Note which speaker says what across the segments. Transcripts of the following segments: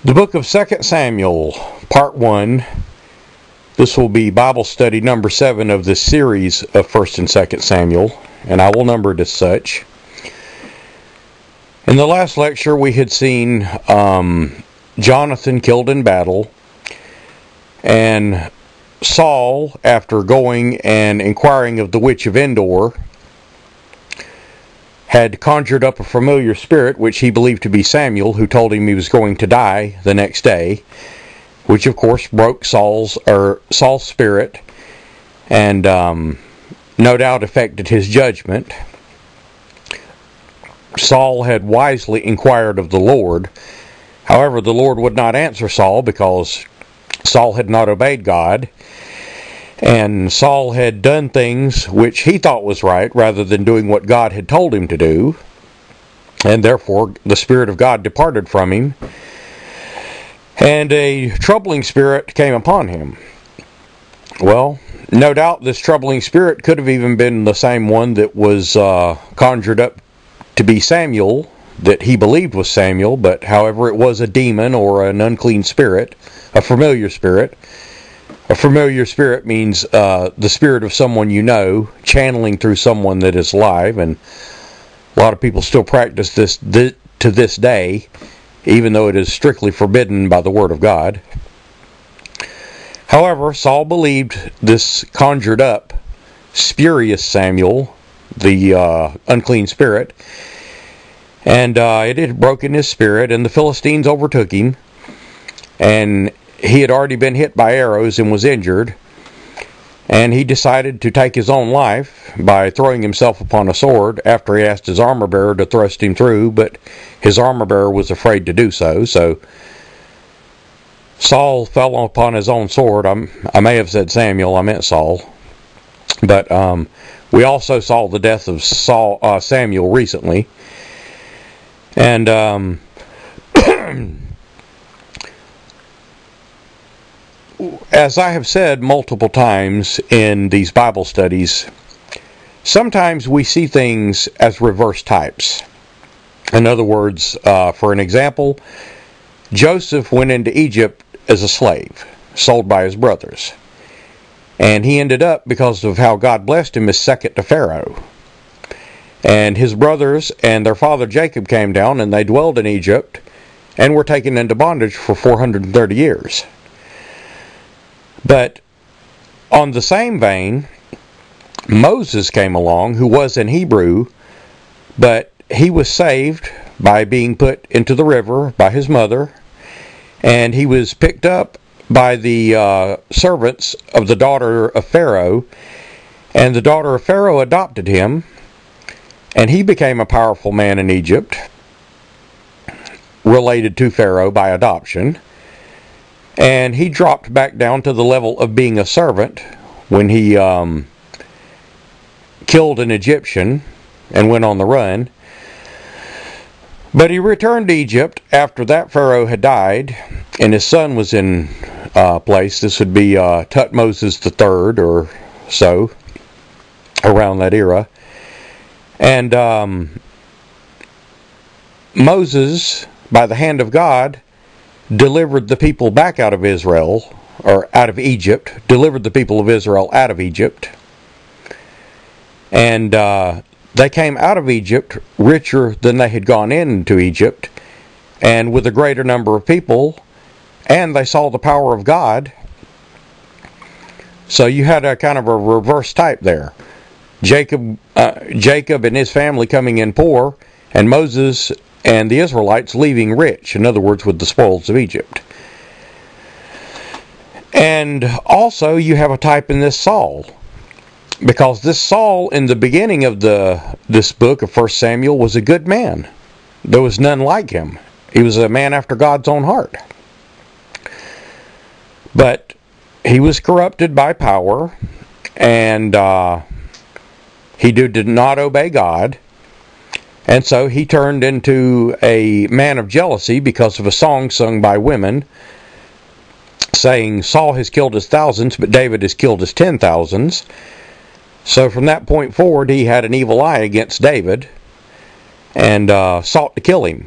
Speaker 1: The book of 2 Samuel, part 1. This will be Bible study number 7 of this series of 1st and 2nd Samuel, and I will number it as such. In the last lecture, we had seen Jonathan killed in battle, and Saul, after going and inquiring of the witch of Endor, had conjured up a familiar spirit, which he believed to be Samuel, who told him he was going to die the next day, which of course broke Saul's spirit, and no doubt affected his judgment. Saul had wisely inquired of the Lord. However, the Lord would not answer Saul because Saul had not obeyed God. And Saul had done things which he thought was right rather than doing what God had told him to do. And therefore the Spirit of God departed from him. And a troubling spirit came upon him. Well, no doubt this troubling spirit could have even been the same one that was conjured up to be Samuel, that he believed was Samuel, but however it was a demon or an unclean spirit, a familiar spirit. A familiar spirit means the spirit of someone you know, channeling through someone that is alive, and a lot of people still practice this to this day, even though it is strictly forbidden by the Word of God. However, Saul believed this conjured up, spurious Samuel, the unclean spirit, and it had broken his spirit, and the Philistines overtook him, and he had already been hit by arrows and was injured, and he decided to take his own life by throwing himself upon a sword after he asked his armor bearer to thrust him through, but his armor bearer was afraid to do so. So Saul fell upon his own sword. I may have said Samuel, I meant Saul. But we also saw the death of Samuel recently. And as I have said multiple times in these Bible studies, sometimes we see things as reverse types. In other words, for an example, Joseph went into Egypt as a slave, sold by his brothers. And he ended up, because of how God blessed him, as second to Pharaoh. And his brothers and their father Jacob came down, and they dwelled in Egypt, and were taken into bondage for 430 years. But on the same vein, Moses came along, who was an Hebrew, but he was saved by being put into the river by his mother, and he was picked up by the servants of the daughter of Pharaoh, and the daughter of Pharaoh adopted him, and he became a powerful man in Egypt, related to Pharaoh by adoption. And he dropped back down to the level of being a servant when he killed an Egyptian and went on the run. But he returned to Egypt after that Pharaoh had died, and his son was in place. This would be Tutmosis III or so, around that era. And Moses, by the hand of God, delivered the people back out of Israel, or out of Egypt, delivered the people of Israel out of Egypt. And they came out of Egypt richer than they had gone into Egypt, and with a greater number of people, and they saw the power of God. So you had a kind of a reverse type there. Jacob and his family coming in poor, and Moses and the Israelites leaving rich, in other words, with the spoils of Egypt. And also you have a type in this Saul, because this Saul in the beginning of this book of 1 Samuel was a good man. There was none like him. He was a man after God's own heart. But he was corrupted by power, and he did not obey God. And so he turned into a man of jealousy because of a song sung by women saying, Saul has killed his thousands, but David has killed his 10,000s. So from that point forward, he had an evil eye against David and sought to kill him.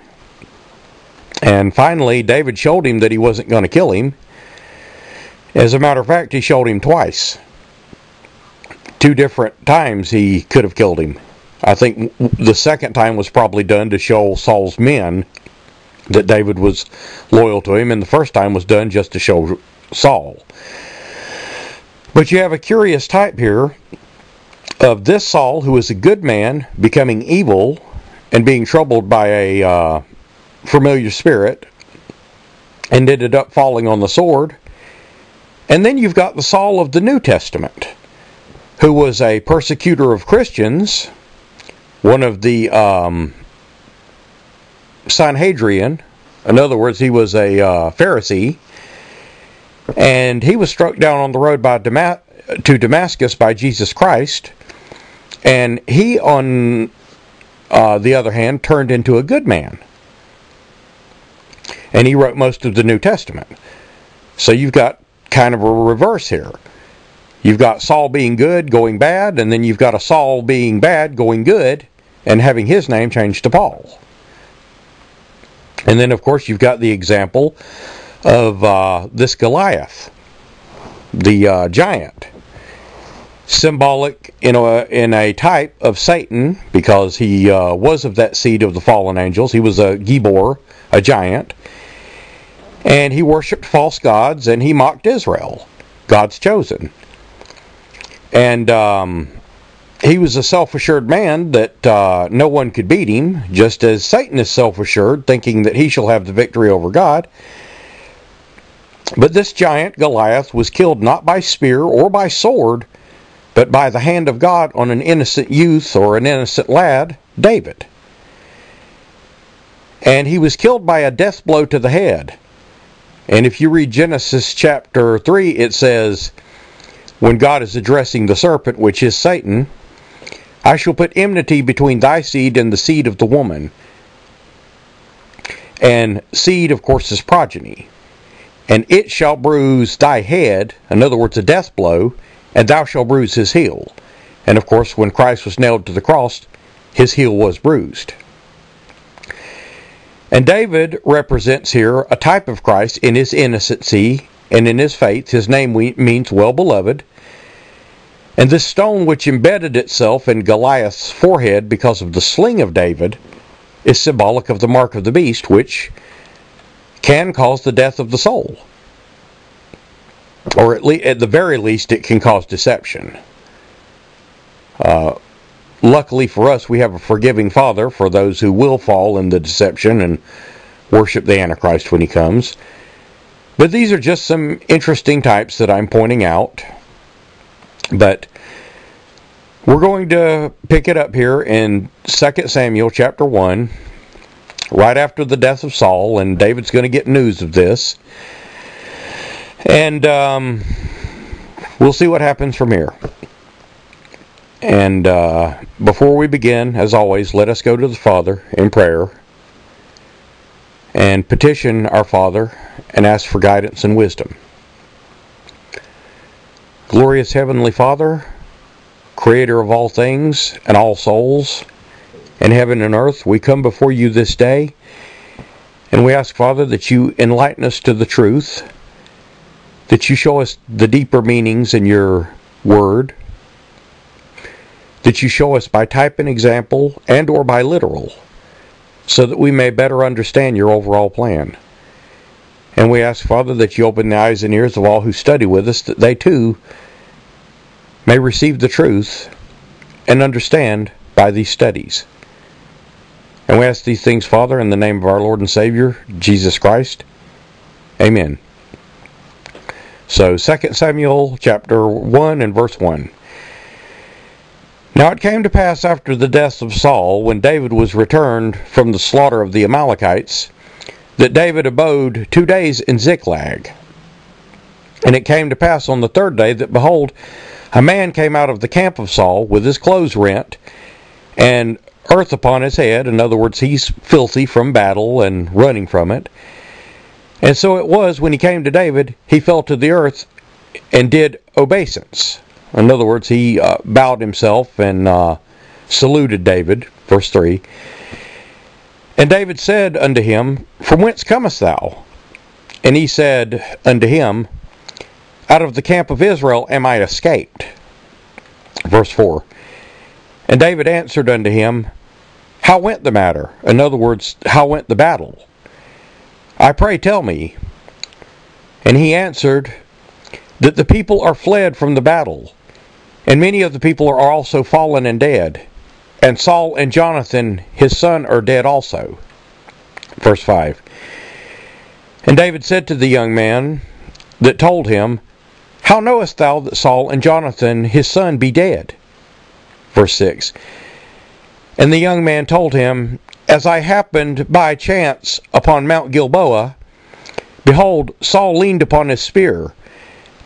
Speaker 1: And finally, David showed him that he wasn't going to kill him. As a matter of fact, he showed him twice. 2 different times he could have killed him. I think the second time was probably done to show Saul's men that David was loyal to him, and the first time was done just to show Saul. But you have a curious type here of this Saul, who is a good man, becoming evil and being troubled by a familiar spirit, and ended up falling on the sword. And then you've got the Saul of the New Testament, who was a persecutor of Christians, one of the Sanhedrin. In other words, he was a Pharisee, and he was struck down on the road to Damascus by Jesus Christ, and he, on the other hand, turned into a good man, and he wrote most of the New Testament. So you've got kind of a reverse here. You've got Saul being good, going bad, and then you've got a Saul being bad, going good, and having his name changed to Paul. And then, of course, you've got the example of this Goliath, the giant, symbolic in a type of Satan, because he was of that seed of the fallen angels. He was a Gibor, a giant, and he worshipped false gods, and he mocked Israel, God's chosen. And he was a self-assured man that no one could beat him, just as Satan is self-assured, thinking that he shall have the victory over God. But this giant, Goliath, was killed not by spear or by sword, but by the hand of God on an innocent youth or an innocent lad, David. And he was killed by a death blow to the head. And if you read Genesis chapter 3, it says, when God is addressing the serpent, which is Satan, I shall put enmity between thy seed and the seed of the woman. And seed, of course, is progeny. And it shall bruise thy head, in other words, a death blow, and thou shalt bruise his heel. And of course, when Christ was nailed to the cross, his heel was bruised. And David represents here a type of Christ in his innocency and in his faith. His name means well-beloved. And this stone which embedded itself in Goliath's forehead because of the sling of David is symbolic of the mark of the beast, which can cause the death of the soul. Or at the very least, it can cause deception. Luckily for us, we have a forgiving Father for those who will fall in the deception and worship the Antichrist when he comes. But these are just some interesting types that I'm pointing out. But we're going to pick it up here in 2 Samuel chapter 1, right after the death of Saul, and David's going to get news of this. And we'll see what happens from here. And before we begin, as always, let us go to the Father in prayer and petition our Father and ask for guidance and wisdom. Glorious Heavenly Father, Creator of all things and all souls in heaven and earth, we come before you this day, and we ask, Father, that you enlighten us to the truth, that you show us the deeper meanings in your word, that you show us by type and example and or by literal, so that we may better understand your overall plan. And we ask, Father, that you open the eyes and ears of all who study with us, that they too may receive the truth and understand by these studies. And we ask these things, Father, in the name of our Lord and Savior, Jesus Christ. Amen. So, 2 Samuel chapter 1 and verse 1. Now it came to pass after the death of Saul, when David was returned from the slaughter of the Amalekites, that David abode 2 days in Ziklag. And it came to pass on the 3rd day that, behold, a man came out of the camp of Saul with his clothes rent and earth upon his head. In other words, he's filthy from battle and running from it. And so it was, when he came to David, he fell to the earth and did obeisance. In other words, he bowed himself and saluted David, verse 3. And David said unto him, From whence comest thou? And he said unto him, Out of the camp of Israel am I escaped. Verse 4. And David answered unto him, How went the matter? In other words, how went the battle? I pray tell me. And he answered, That the people are fled from the battle, and many of the people are also fallen and dead. And Saul and Jonathan his son are dead also. Verse 5. And David said to the young man that told him, How knowest thou that Saul and Jonathan his son be dead? Verse 6. And the young man told him, As I happened by chance upon Mount Gilboa, behold, Saul leaned upon his spear,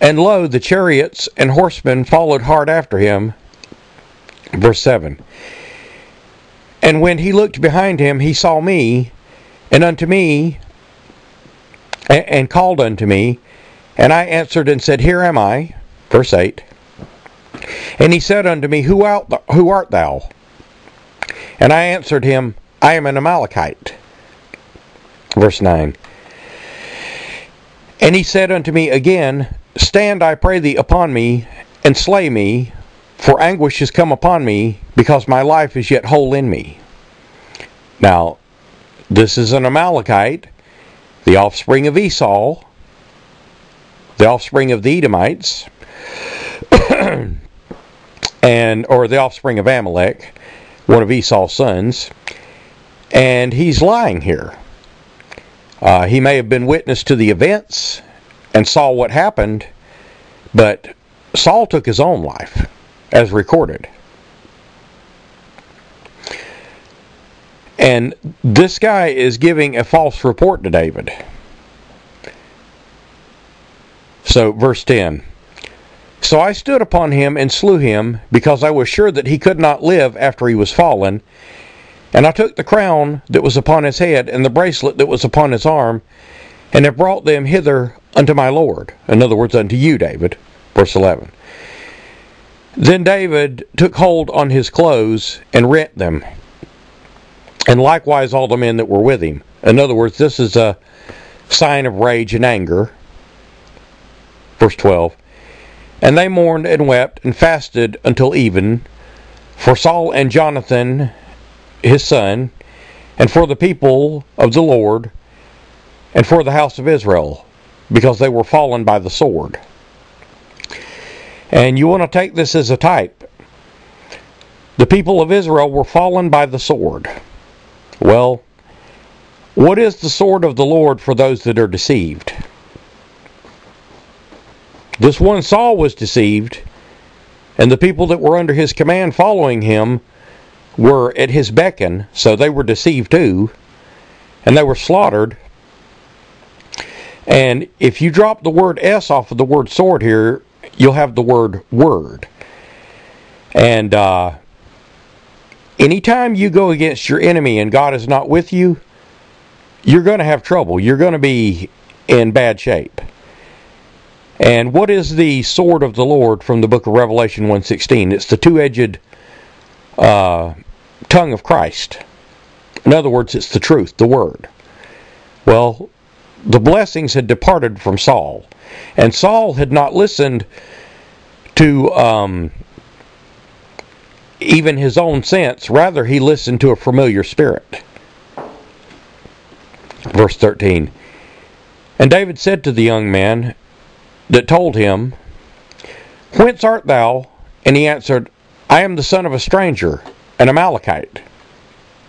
Speaker 1: and lo, the chariots and horsemen followed hard after him. Verse 7. And when he looked behind him, he saw me, and unto me, and called unto me, and I answered and said, Here am I. Verse 8. And he said unto me, Who art thou? And I answered him, I am an Amalekite. Verse 9. And he said unto me again, Stand, I pray thee, upon me, and slay me, for anguish is come upon me, because my life is yet whole in me. Now, this is an Amalekite, the offspring of Esau, the offspring of the Edomites, or the offspring of Amalek, one of Esau's sons, and he's lying here. He may have been witness to the events and saw what happened, but Saul took his own life, as recorded. And this guy is giving a false report to David. So, verse 10. So I stood upon him and slew him, because I was sure that he could not live after he was fallen. And I took the crown that was upon his head, and the bracelet that was upon his arm, and have brought them hither unto my Lord. In other words, unto you, David. Verse 11. Then David took hold on his clothes and rent them, and likewise all the men that were with him. In other words, this is a sign of rage and anger. Verse 12. And they mourned and wept and fasted until even, for Saul and Jonathan his son, and for the people of the Lord, and for the house of Israel, because they were fallen by the sword. And you want to take this as a type. The people of Israel were fallen by the sword. Well, what is the sword of the Lord for those that are deceived? This one Saul was deceived, and the people that were under his command following him were at his beckon, so they were deceived too, and they were slaughtered. And if you drop the word S off of the word sword here, you'll have the word word. And anytime you go against your enemy and God is not with you, you're going to have trouble. You're going to be in bad shape. And what is the sword of the Lord from the book of Revelation 1:16? It's the two-edged tongue of Christ. In other words, it's the truth, the word. Well, the blessings had departed from Saul, and Saul had not listened to even his own sense. Rather, he listened to a familiar spirit. Verse 13. And David said to the young man that told him, Whence art thou? And he answered, I am the son of a stranger, an Amalekite.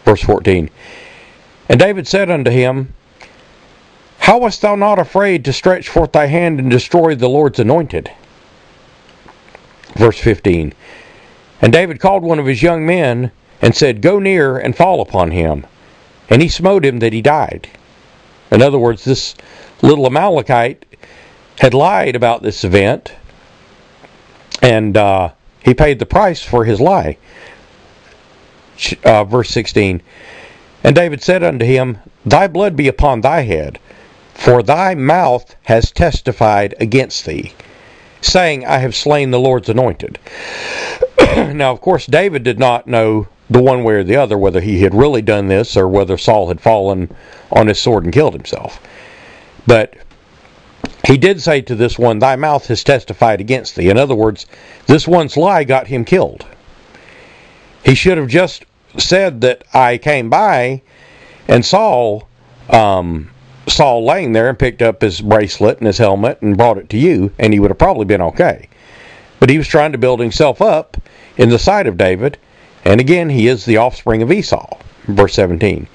Speaker 1: Verse 14. And David said unto him, How wast thou not afraid to stretch forth thy hand and destroy the Lord's anointed? Verse 15. And David called one of his young men, and said, Go near and fall upon him. And he smote him that he died. In other words, this little Amalekite had lied about this event, and he paid the price for his lie. Verse 16. And David said unto him, Thy blood be upon thy head, for thy mouth has testified against thee, saying, I have slain the Lord's anointed. Now, of course, David did not know the one way or the other, whether he had really done this or whether Saul had fallen on his sword and killed himself. But he did say to this one, "Thy mouth has testified against thee." In other words, this one's lie got him killed. He should have just said that I came by and saw Saul laying there and picked up his bracelet and his helmet and brought it to you, and he would have probably been okay. But he was trying to build himself up in the sight of David, and again, he is the offspring of Esau. Verse 17.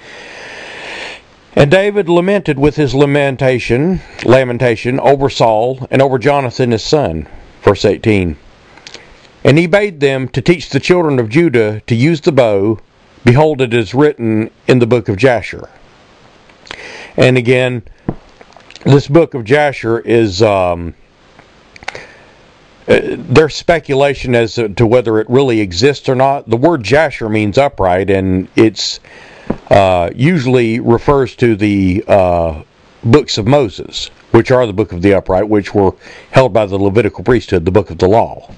Speaker 1: And David lamented with his lamentation over Saul and over Jonathan his son. Verse 18. And he bade them to teach the children of Judah to use the bow. Behold, it is written in the book of Jasher. And again, this book of Jasher is there's speculation as to whether it really exists or not. The word Jasher means upright, and it's usually refers to the books of Moses, which are the book of the upright, which were held by the Levitical priesthood, the book of the law.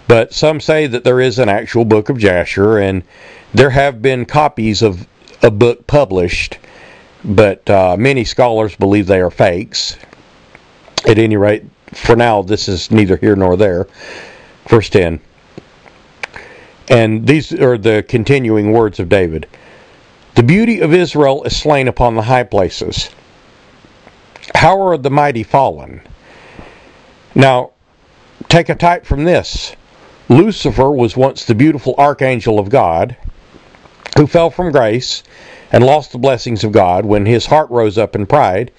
Speaker 1: But some say that there is an actual book of Jasher, and there have been copies of a book published, but many scholars believe they are fakes. At any rate, for now, this is neither here nor there. Verse 10. And these are the continuing words of David. The beauty of Israel is slain upon the high places. How are the mighty fallen? Now, take a type from this. Lucifer was once the beautiful archangel of God, who fell from grace and lost the blessings of God when his heart rose up in pride.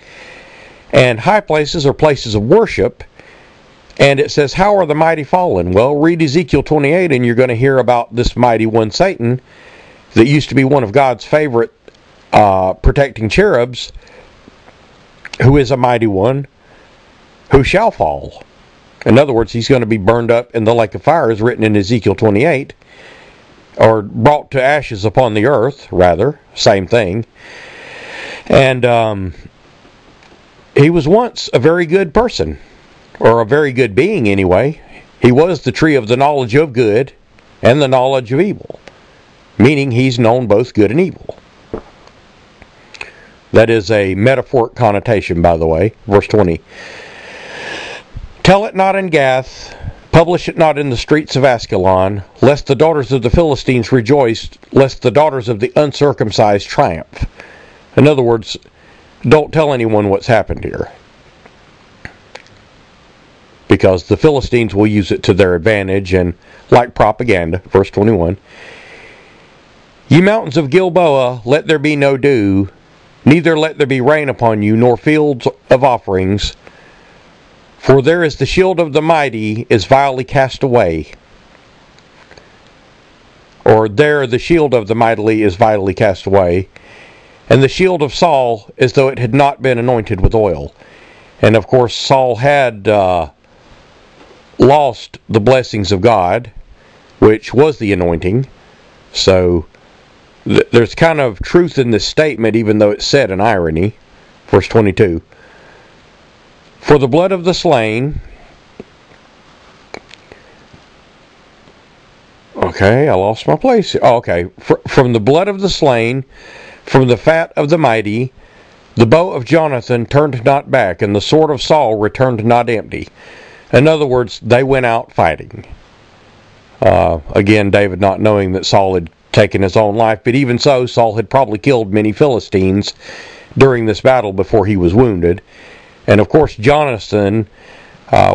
Speaker 1: And high places are places of worship. And it says, how are the mighty fallen? Well, read Ezekiel 28 and you're going to hear about this mighty one, Satan, that used to be one of God's favorite protecting cherubs, who is a mighty one, who shall fall. In other words, he's going to be burned up in the lake of fire, as written in Ezekiel 28, or brought to ashes upon the earth, rather, same thing. And he was once a very good person, or a very good being anyway. He was the tree of the knowledge of good and the knowledge of evil, meaning he's known both good and evil. That is a metaphoric connotation, by the way. Verse 20. Tell it not in Gath, publish it not in the streets of Askelon, lest the daughters of the Philistines rejoice, lest the daughters of the uncircumcised triumph. In other words, don't tell anyone what's happened here, because the Philistines will use it to their advantage and like propaganda. Verse 21. Ye mountains of Gilboa, let there be no dew, neither let there be rain upon you, nor fields of offerings. For there is the shield of the mighty is vilely cast away. Or there the shield of the mighty is vilely cast away. And the shield of Saul as though it had not been anointed with oil. And of course Saul had lost the blessings of God, which was the anointing. So there's kind of truth in this statement, even though it's said in irony. Verse 22. For the blood of the slain... Okay, I lost my place. Oh, okay. From the blood of the slain, from the fat of the mighty, the bow of Jonathan turned not back, and the sword of Saul returned not empty. In other words, they went out fighting. Again, David not knowing that Saul had taken his own life, but even so, Saul had probably killed many Philistines during this battle before he was wounded. And of course, Jonathan,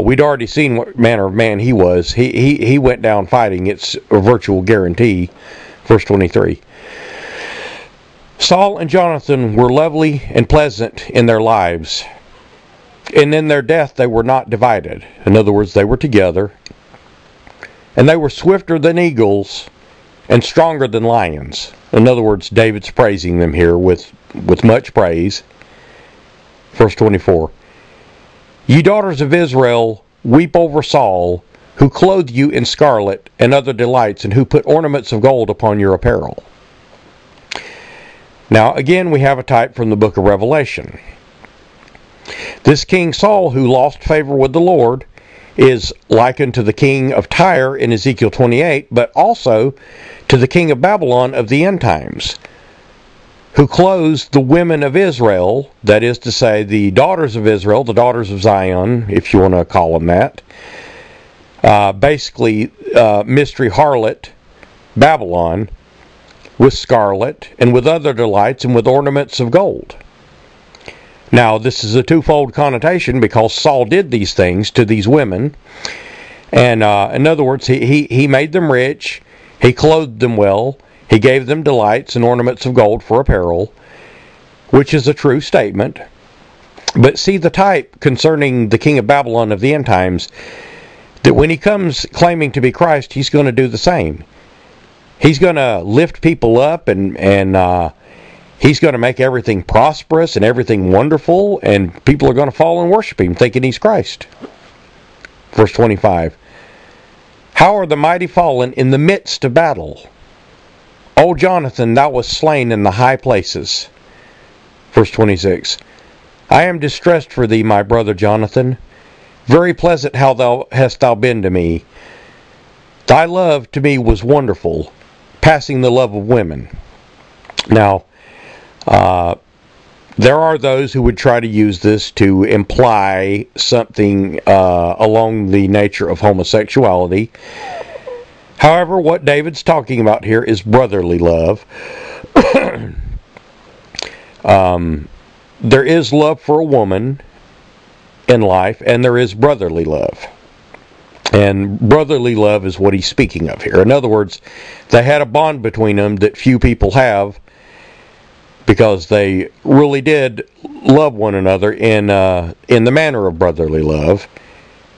Speaker 1: we'd already seen what manner of man he was. He went down fighting. It's a virtual guarantee. Verse 23. Saul and Jonathan were lovely and pleasant in their lives, and in their death they were not divided. In other words, they were together, and they were swifter than eagles and stronger than lions. In other words, David's praising them here with much praise. Verse 24. Ye daughters of Israel, weep over Saul, who clothed you in scarlet and other delights, and who put ornaments of gold upon your apparel. Now, again, we have a type from the book of Revelation. This King Saul, who lost favor with the Lord, is likened to the king of Tyre in Ezekiel 28, but also to the king of Babylon of the end times, who clothes the women of Israel, that is to say, the daughters of Israel, the daughters of Zion, if you want to call them that, basically mystery harlot Babylon, with scarlet, and with other delights, and with ornaments of gold. Now, this is a twofold connotation, because Saul did these things to these women, and in other words, he made them rich, he clothed them well, he gave them delights and ornaments of gold for apparel, which is a true statement. But see the type concerning the king of Babylon of the end times, that when he comes claiming to be Christ, he's going to do the same. He's going to lift people up, and he's going to make everything prosperous and everything wonderful, and people are going to fall and worship him, thinking he's Christ. Verse 25. How are the mighty fallen in the midst of battle? O Jonathan, thou wast slain in the high places. Verse 26. I am distressed for thee, my brother Jonathan. Very pleasant how hast thou been to me. Thy love to me was wonderful, passing the love of women. Now, there are those who would try to use this to imply something along the nature of homosexuality. However, what David's talking about here is brotherly love. There is love for a woman in life, and there is brotherly love. And brotherly love is what he's speaking of here. In other words, they had a bond between them that few people have, because they really did love one another in the manner of brotherly love.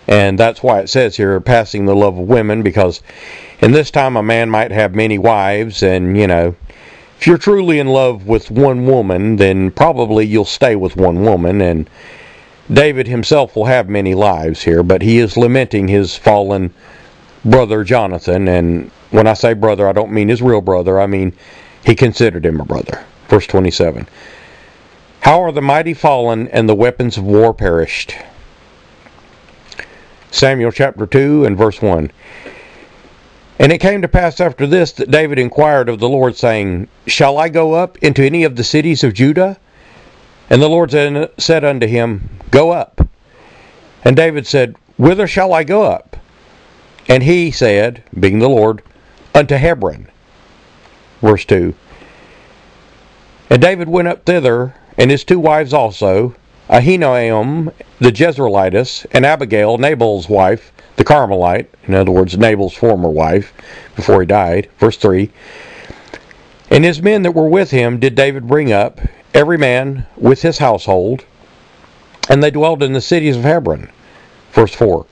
Speaker 1: And that's why it says here, passing the love of women, because in this time a man might have many wives, and, if you're truly in love with one woman, then probably you'll stay with one woman, and David himself will have many lives here, but he is lamenting his fallen brother Jonathan, and when I say brother, I don't mean his real brother, I mean he considered him a brother. Verse 27. How are the mighty fallen, and the weapons of war perished? Samuel chapter 2 and verse 1. And it came to pass after this that David inquired of the Lord, saying, Shall I go up into any of the cities of Judah? And the Lord said unto him, Go up. And David said, Whither shall I go up? And he said, being the Lord, Unto Hebron. Verse 2. And David went up thither, and his two wives also, Ahinoam the Jezreelitess, and Abigail, Nabal's wife, the Carmelite, in other words, Nabal's former wife, before he died. Verse 3. And his men that were with him did David bring up, every man with his household, and they dwelled in the cities of Hebron. Verse 4.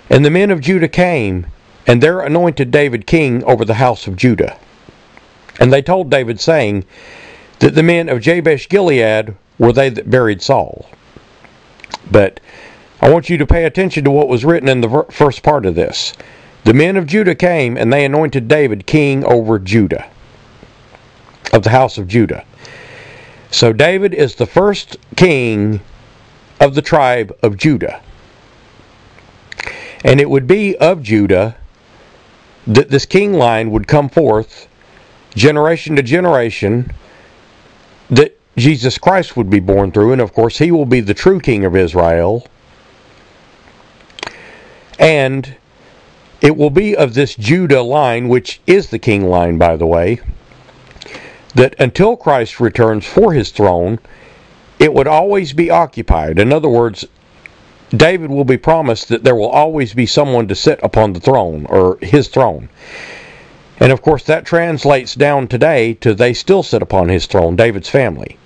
Speaker 1: And the men of Judah came, and there anointed David king over the house of Judah. And they told David, saying, that the men of Jabesh Gilead were they that buried Saul. But I want you to pay attention to what was written in the first part of this. The men of Judah came, and they anointed David king over Judah, of the house of Judah. So David is the first king of the tribe of Judah. And it would be of Judah that this king line would come forth, generation to generation, that Jesus Christ would be born through, and of course he will be the true king of Israel. And it will be of this Judah line, which is the king line, by the way, that until Christ returns for his throne, it would always be occupied. In other words, David will be promised that there will always be someone to sit upon the throne, or his throne. And of course that translates down today to they still sit upon his throne, David's family.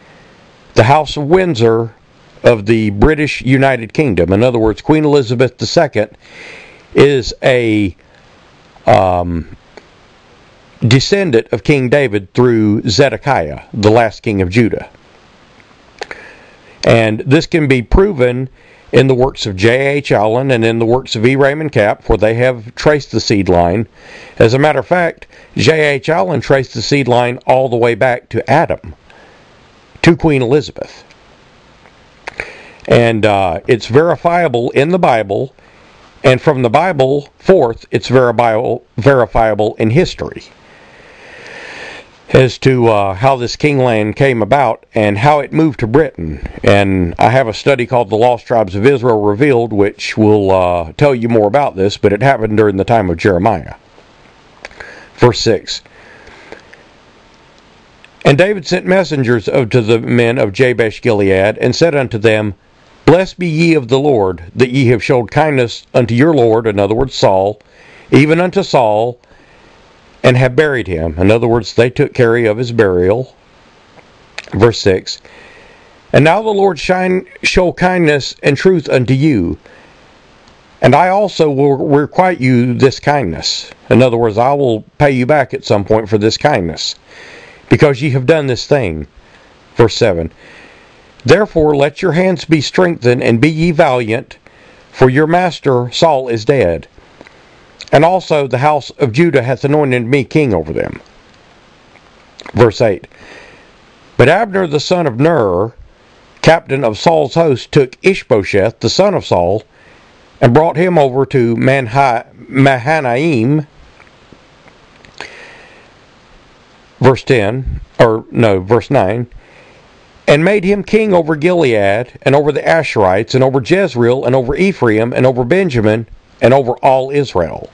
Speaker 1: The House of Windsor of the British United Kingdom, in other words, Queen Elizabeth II, is a descendant of King David through Zedekiah, the last king of Judah. And this can be proven in the works of J.H. Allen and in the works of E. Raymond Capp, where they have traced the seed line. As a matter of fact, J.H. Allen traced the seed line all the way back to Adam, to Queen Elizabeth. And it's verifiable in the Bible, and from the Bible forth, it's verifiable in history. as to how this kingland came about and how it moved to Britain. And I have a study called The Lost Tribes of Israel Revealed, which will tell you more about this, but it happened during the time of Jeremiah. Verse 6. And David sent messengers to the men of Jabesh Gilead, and said unto them, Blessed be ye of the Lord, that ye have showed kindness unto your Lord, in other words Saul, even unto Saul, and have buried him. In other words, they took care of his burial. Verse 6. And now the Lord show kindness and truth unto you, and I also will requite you this kindness. In other words, I will pay you back at some point for this kindness, because ye have done this thing. Verse 7. Therefore let your hands be strengthened, and be ye valiant, for your master Saul is dead. And also the house of Judah hath anointed me king over them. Verse 8. But Abner the son of Ner, captain of Saul's host, took Ishbosheth the son of Saul, and brought him over to Mahanaim. Verse 9. And made him king over Gilead, and over the Asherites, and over Jezreel, and over Ephraim, and over Benjamin, and over all Israel.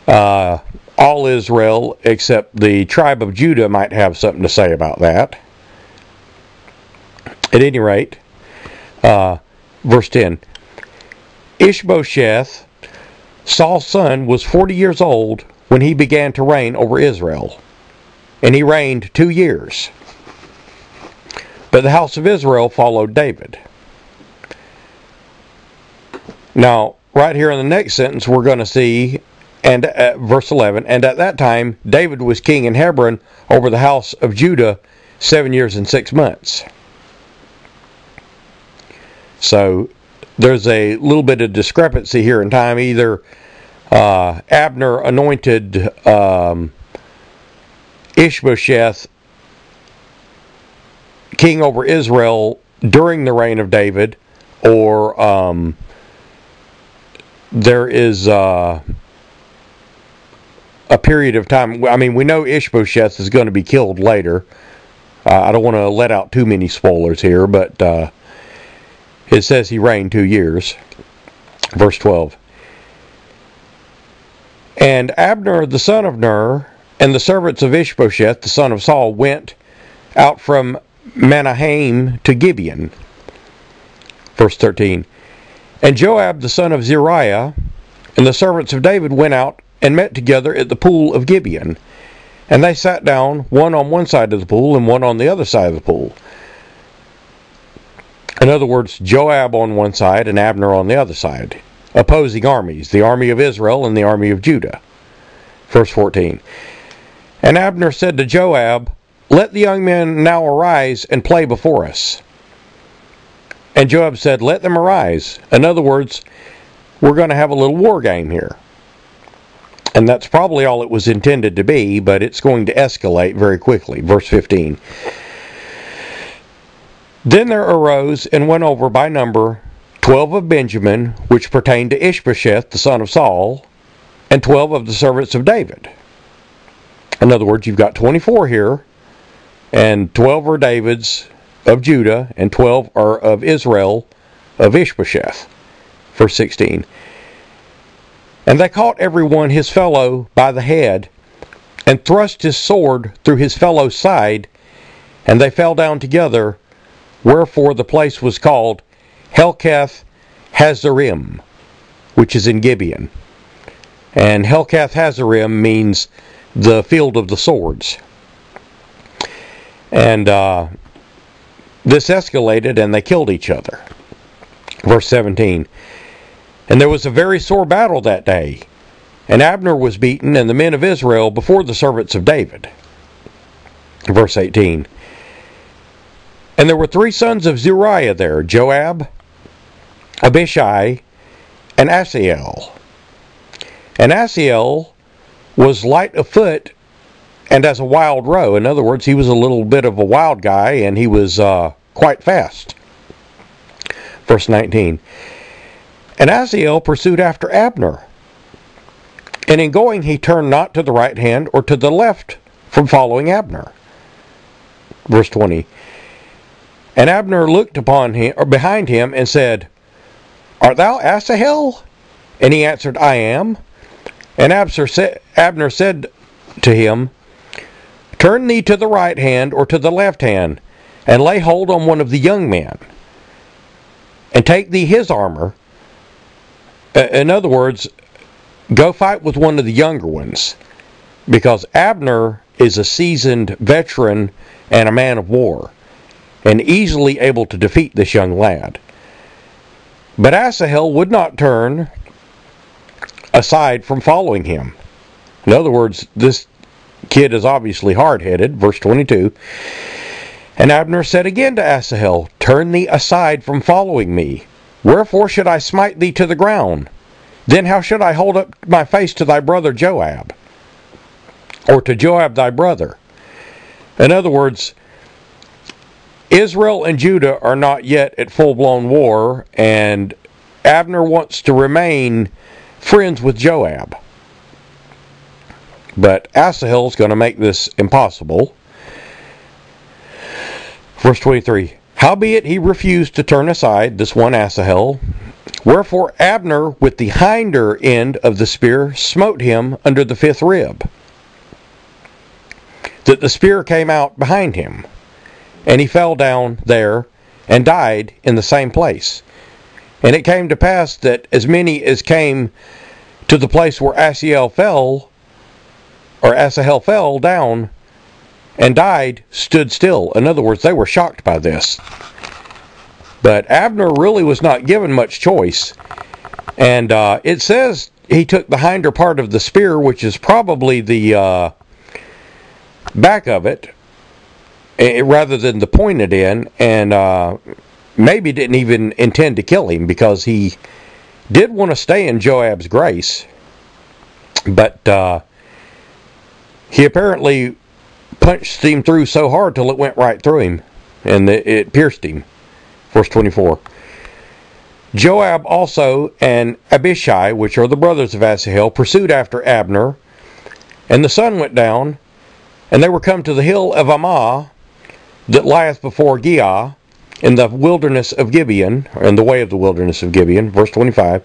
Speaker 1: All Israel, except the tribe of Judah, might have something to say about that. At any rate, verse 10. Ishbosheth, Saul's son, was 40 years old when he began to reign over Israel, and he reigned 2 years. But the house of Israel followed David. Now, right here in the next sentence, we're going to see, and verse 11, and at that time David was king in Hebron over the house of Judah 7 years and 6 months. So there's a little bit of discrepancy here in time. Either Abner anointed Ishbosheth king over Israel during the reign of David, or there is a period of time. I mean, we know Ishbosheth is going to be killed later. I don't want to let out too many spoilers here, but it says he reigned 2 years. Verse 12. And Abner the son of Ner, and the servants of Ishbosheth the son of Saul, went out from Mahanaim to Gibeon. Verse 13. And Joab the son of Zeruiah, and the servants of David went out and met together at the pool of Gibeon. And they sat down, one on one side of the pool, and one on the other side of the pool. In other words, Joab on one side and Abner on the other side. Opposing armies, the army of Israel and the army of Judah. Verse 14. And Abner said to Joab, Let the young men now arise and play before us. And Joab said, Let them arise. In other words, we're going to have a little war game here. And that's probably all it was intended to be, but it's going to escalate very quickly. Verse 15. Then there arose and went over by number 12 of Benjamin, which pertained to Ishbosheth the son of Saul, and 12 of the servants of David. In other words, you've got 24 here, and 12 are David's of Judah, and 12 are of Israel of Ishbosheth. Verse 16. And they caught every one his fellow by the head, and thrust his sword through his fellow's side, and they fell down together, wherefore the place was called Helkath Hazarim, which is in Gibeon. And Helkath Hazarim means the field of the swords. And this escalated, and they killed each other. Verse 17. And there was a very sore battle that day, and Abner was beaten, and the men of Israel before the servants of David. Verse 18. And there were 3 sons of Zeruiah there, Joab, Abishai, and Asahel. And Asahel was light of foot and as a wild roe. In other words, he was a little bit of a wild guy, and he was quite fast. Verse 19. And Asahel pursued after Abner. And in going he turned not to the right hand or to the left from following Abner. Verse 20. And Abner looked upon him, or behind him, and said, Art thou Asahel? And he answered, I am. And Abner said to him, Turn thee to the right hand or to the left hand, and lay hold on one of the young men, and take thee his armor. In other words, go fight with one of the younger ones, because Abner is a seasoned veteran and a man of war, and easily able to defeat this young lad. But Asahel would not turn aside from following him. In other words, this kid is obviously hard-headed. Verse 22. And Abner said again to Asahel, Turn thee aside from following me. Wherefore should I smite thee to the ground? Then how should I hold up my face to thy brother Joab? Or to Joab thy brother? In other words, Israel and Judah are not yet at full-blown war, and Abner wants to remain friends with Joab. But Asahel is going to make this impossible. Verse 23. Howbeit he refused to turn aside, this one Asahel. Wherefore Abner with the hinder end of the spear smote him under the fifth rib, that the spear came out behind him. And he fell down there and died in the same place. And it came to pass that as many as came to the place where Asahel fell down and died stood still. In other words, they were shocked by this. But Abner really was not given much choice. And it says he took the hinder part of the spear, which is probably the back of it, rather than the pointed end, and maybe didn't even intend to kill him, because he did want to stay in Joab's grace, but he apparently punched him through so hard till it went right through him, and it pierced him. Verse 24. Joab also and Abishai, which are the brothers of Asahel, pursued after Abner, and the sun went down, and they were come to the hill of Ammah, that lieth before Giah, in the wilderness of Gibeon, or in the way of the wilderness of Gibeon. Verse 25.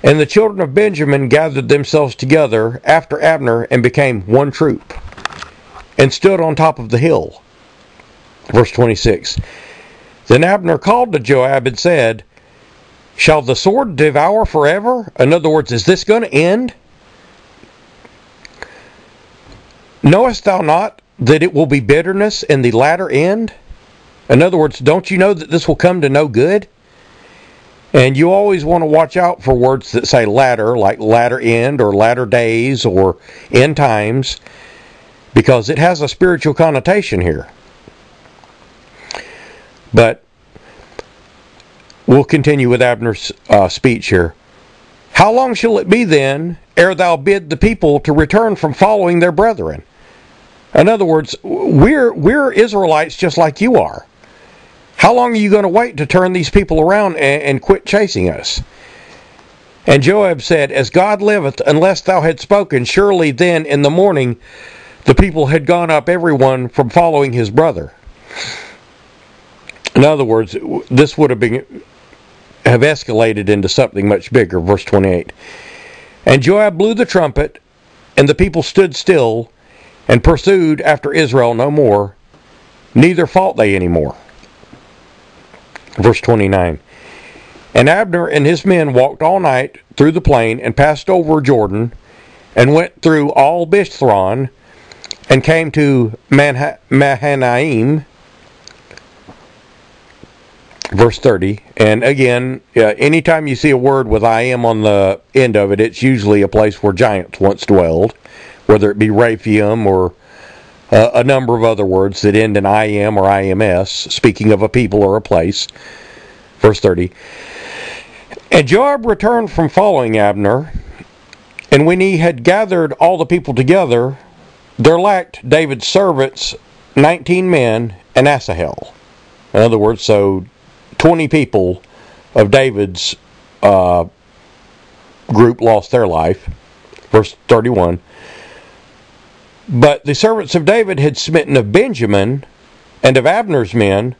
Speaker 1: And the children of Benjamin gathered themselves together after Abner, and became one troop, and stood on top of the hill. Verse 26. Then Abner called to Joab and said, Shall the sword devour forever? In other words, is this going to end? Knowest thou not that it will be bitterness in the latter end? In other words, don't you know that this will come to no good? And you always want to watch out for words that say latter, like latter end or latter days or end times, because it has a spiritual connotation here. But we'll continue with Abner's speech here. How long shall it be then, ere thou bid the people to return from following their brethren? In other words, we're Israelites just like you are. How long are you going to wait to turn these people around and quit chasing us? And Joab said, As God liveth, unless thou had spoken, surely then in the morning the people had gone up every one from following his brother. In other words, this would have escalated into something much bigger. Verse 28. And Joab blew the trumpet, and the people stood still, and pursued after Israel no more, neither fought they any more. Verse 29. And Abner and his men walked all night through the plain, and passed over Jordan, and went through all Bishthron, and came to Mahanaim. Verse 30. And again, anytime you see a word with I am on the end of it, it's usually a place where giants once dwelled, whether it be Raphaim or a number of other words that end in I-am or I-M-S, speaking of a people or a place. Verse 30. And Joab returned from following Abner, and when he had gathered all the people together, there lacked David's servants 19 men and Asahel. In other words, so 20 people of David's group lost their life. Verse 31. But the servants of David had smitten of Benjamin and of Abner's men,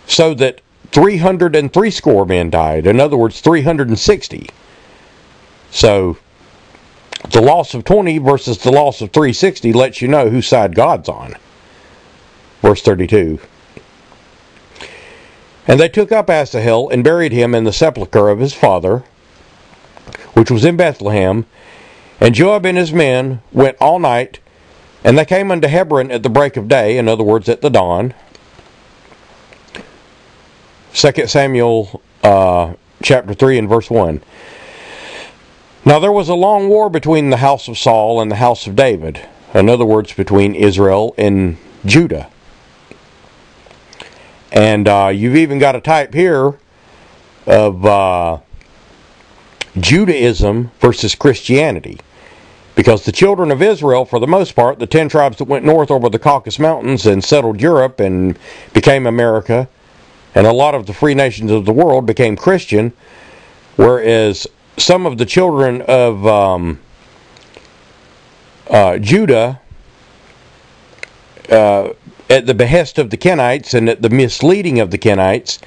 Speaker 1: so that 360 men died. In other words, 360. So the loss of 20 versus the loss of 360 lets you know whose side God's on. Verse 32. And they took up Asahel and buried him in the sepulchre of his father, which was in Bethlehem. And Joab and his men went all night, and they came unto Hebron at the break of day, in other words, at the dawn. 2 Samuel chapter 3 and verse 1. Now there was a long war between the house of Saul and the house of David. In other words, between Israel and Judah. And you've even got a type here of Judaism versus Christianity. Because the children of Israel, for the most part, the 10 tribes that went north over the Caucasus Mountains and settled Europe and became America, and a lot of the free nations of the world became Christian, whereas some of the children of Judah, at the behest of the Kenites and at the misleading of the Kenites,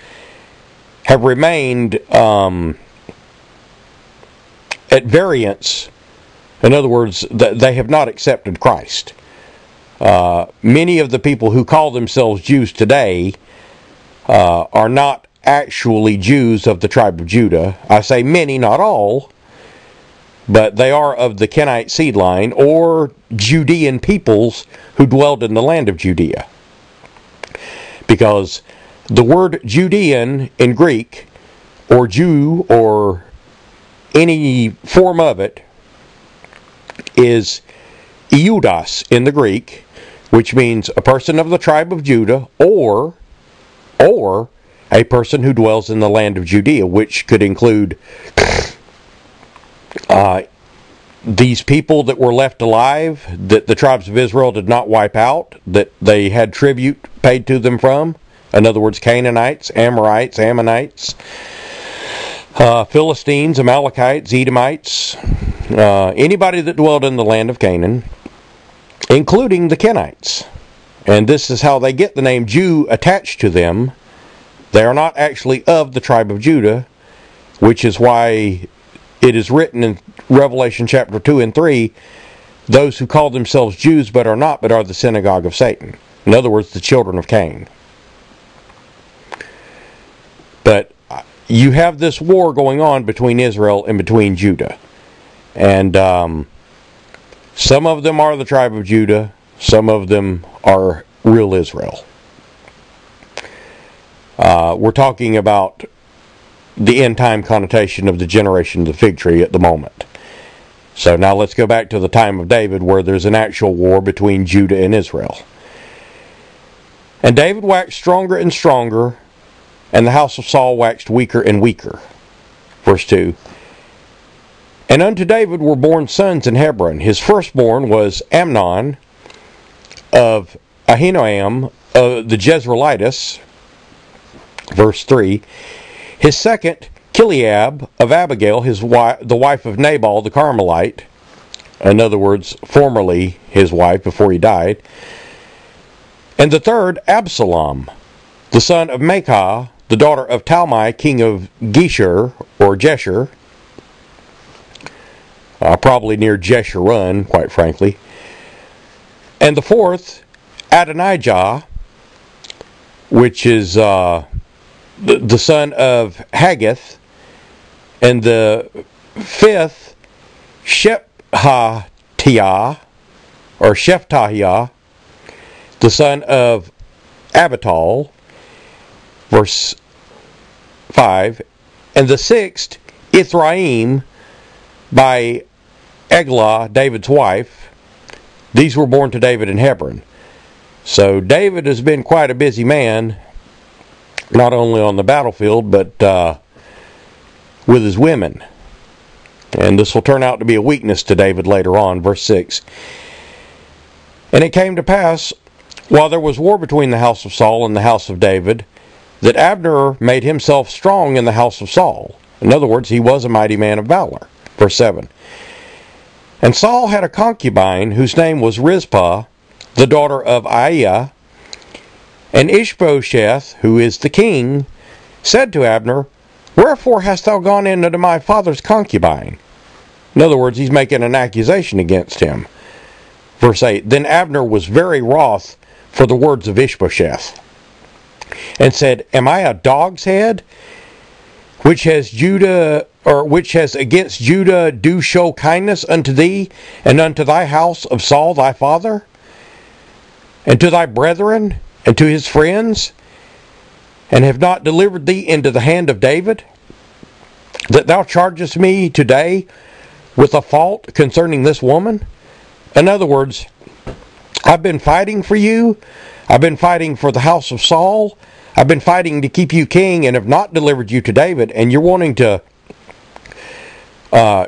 Speaker 1: have remained at variance. In other words, they have not accepted Christ. Many of the people who call themselves Jews today are not actually Jews of the tribe of Judah. I say many, not all, but they are of the Kenite seed line or Judean peoples who dwelled in the land of Judea. Because the word Judean in Greek, or Jew, or any form of it, is Iudas in the Greek, which means a person of the tribe of Judah, or a person who dwells in the land of Judea, which could include these people that were left alive, that the tribes of Israel did not wipe out, that they had tribute paid to them from. In other words, Canaanites, Amorites, Ammonites, Philistines, Amalekites, Edomites, anybody that dwelled in the land of Canaan, including the Kenites. And this is how they get the name Jew attached to them. They are not actually of the tribe of Judah, which is why it is written in Revelation chapter 2 and 3, those who call themselves Jews but are not, but are the synagogue of Satan. In other words, the children of Cain. But you have this war going on between Israel and between Judah. And some of them are the tribe of Judah, some of them are real Israel. We're talking about the end time connotation of the generation of the fig tree at the moment. So now let's go back to the time of David, where there's an actual war between Judah and Israel. And David waxed stronger and stronger, and the house of Saul waxed weaker and weaker. Verse 2. And unto David were born sons in Hebron. His firstborn was Amnon of Ahinoam, the Jezreelitess. Verse 3. His second, Chileab of Abigail, the wife of Nabal the Carmelite. In other words, formerly his wife before he died. And the third, Absalom, the son of Maacah, the daughter of Talmai, king of Geshur, or Jeshur. Probably near Jeshurun, quite frankly. And the fourth, Adonijah, which is the son of Haggith. And the fifth, Shephatiah, or Shephatiah, the son of Abital. Verse 5. And the sixth, Ithraim, by Eglah, David's wife. These were born to David in Hebron. So David has been quite a busy man, not only on the battlefield, but with his women. And this will turn out to be a weakness to David later on. Verse 6. And it came to pass, while there was war between the house of Saul and the house of David, that Abner made himself strong in the house of Saul. In other words, he was a mighty man of valor. Verse 7. And Saul had a concubine whose name was Rizpah, the daughter of Aiah. And Ishbosheth, who is the king, said to Abner, Wherefore hast thou gone in unto my father's concubine? In other words, he's making an accusation against him. Verse 8, Then Abner was very wroth for the words of Ishbosheth, and said, Am I a dog's head, which has against Judah do show kindness unto thee, and unto thy house of Saul thy father, and to thy brethren, and to his friends, and have not delivered thee into the hand of David, that thou chargest me today with a fault concerning this woman? In other words, I've been fighting for you. I've been fighting for the house of Saul. I've been fighting to keep you king and have not delivered you to David. And you're wanting to